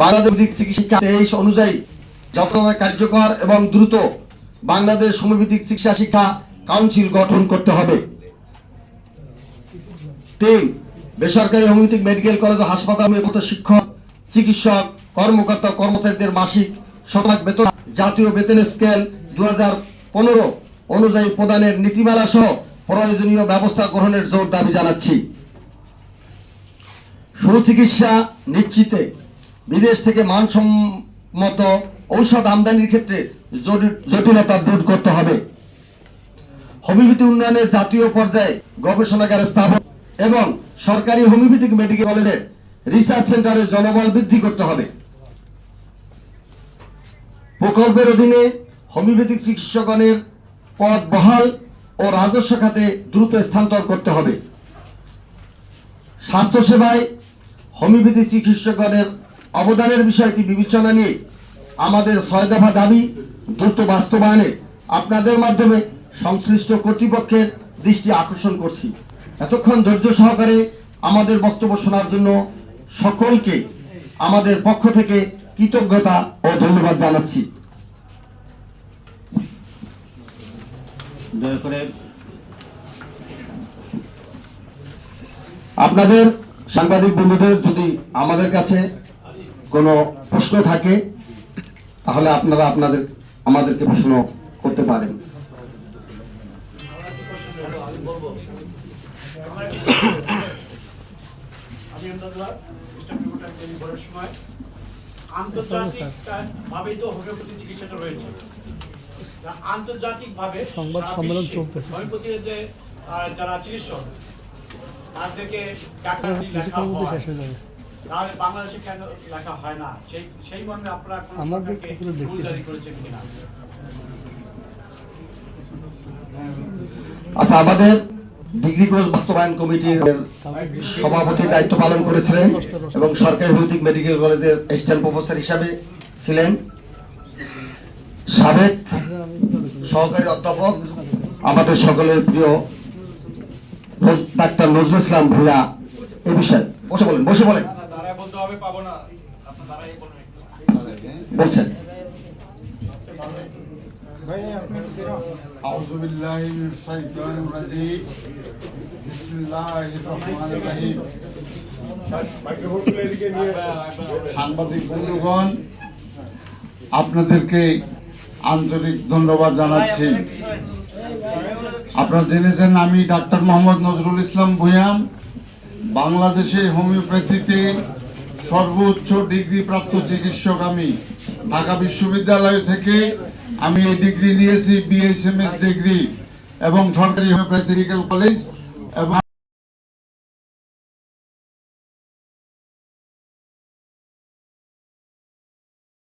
বাংলাদেশ চিকিৎসা 23 অনুযায়ী যথাযথ কার্যকর এবং দ্রুত বাংলাদেশ হোমিওপ্যাথিক চিকিৎসা শিক্ষা কাউন্সিল গঠন করতে হবে। 3 বেসরকারি হোমিওপ্যাথিক মেডিকেল কলেজ ও হাসপাতাল হোমিওপ্যাথি শিক্ষক চিকিৎসক কর্মকর্তা কর্মচারীদের মাসিক শতভাগ বেতন জাতীয় বেতন স্কেল 2015 অনুযায়ী প্রদানের নীতিমালা সহ প্রয়োজনীয় ব্যবস্থা গ্রহণের জোর দাবি জানাচ্ছি। সুচিকিৎসা নিশ্চিতে বিদেশ থেকে মানসম্মত ঔষধ আমদানির ক্ষেত্রে জটিলতা দূর করতে হবে। হোমিওপ্যাথি উন্নয়নের জাতীয় পর্যায়ে গবেষণাগার স্থাপন এবং সরকারি হোমিওপ্যাথিক মেডিকেল কলেজের রিসার্চ সেন্টারে জনবল বৃদ্ধি করতে হবে। প্রকল্পের অধীনে হোমিওপ্যাথিক চিকিৎসকগণের পদ বহাল ও রাজস্ব খাতে দ্রুত স্থানান্তর করতে হবে। স্বাস্থ্যসেবায় হোমিওপ্যাথি চিকিৎসকগণের অবদানের বিষয়টি বিবেচনা নিয়ে আমাদের 6 দফা দাবি দ্রুত বাস্তবায়নে আপনাদের মাধ্যমে সংশ্লিষ্ট কর্তৃপক্ষের দৃষ্টি আকর্ষণ করছি। এতক্ষণ ধৈর্য সহকারে আমাদের বক্তব্য শোনার জন্য সকলকে আমাদের পক্ষ থেকে কৃতজ্ঞতা ও ধন্যবাদ জানাচ্ছি। দয়া করে আপনাদের সাংবাদিক বন্ধুদের যদি আমাদের কাছে কোনো প্রশ্ন থাকে তাহলে আপনারা আমাদেরকে প্রশ্ন করতে পারেন। আন্তর্জাতিকভাবে সংবাদ সম্মেলন চলতেছে, যারা চিকিৎসক তাদেরকে তাহলে বাংলাদেশে কেন লেখা হয় না, সেই মর্মে আপনারা জারি করেছেন কিনা? আচ্ছা, আমাদের ডিগ্রি কোর্স বাস্তবায়ন কমিটির সভাপতির দায়িত্ব পালন করেছিলেন এবং সরকারি হোমিওপ্যাথিক মেডিকেল কলেজের অ্যাসিস্ট্যান্ট প্রফেসর হিসাবে ছিলেন সাবেক সহকারী অধ্যাপক আমাদের সকলের প্রিয় ডাক্তার নজরুল ইসলাম ভূঁইয়া এই বিষয়ে বসে বলেন বলছেন। আউযু বিল্লাহি মিনাশ শাইতানির রাজীম বিসমিল্লাহির রহমানির রহিম। সাংবাদিক বন্ধুগণ, আপনাদেরকে আন্তরিক ধন্যবাদ জানাচ্ছি। আপনারা জেনেছেন আমি ডাক্তার মোহাম্মদ নজরুল ইসলাম ভূঁইয়া বাংলাদেশে হোমিওপ্যাথিতে সর্বোচ্চ ডিগ্রি প্রাপ্ত চিকিৎসক। আমি ঢাকা বিশ্ববিদ্যালয় থেকে আমি এই ডিগ্রি নিয়েছি, BSMS ডিগ্রি, এবং সরকারি হোমিওপ্যাথি মেডিকেল কলেজ এবং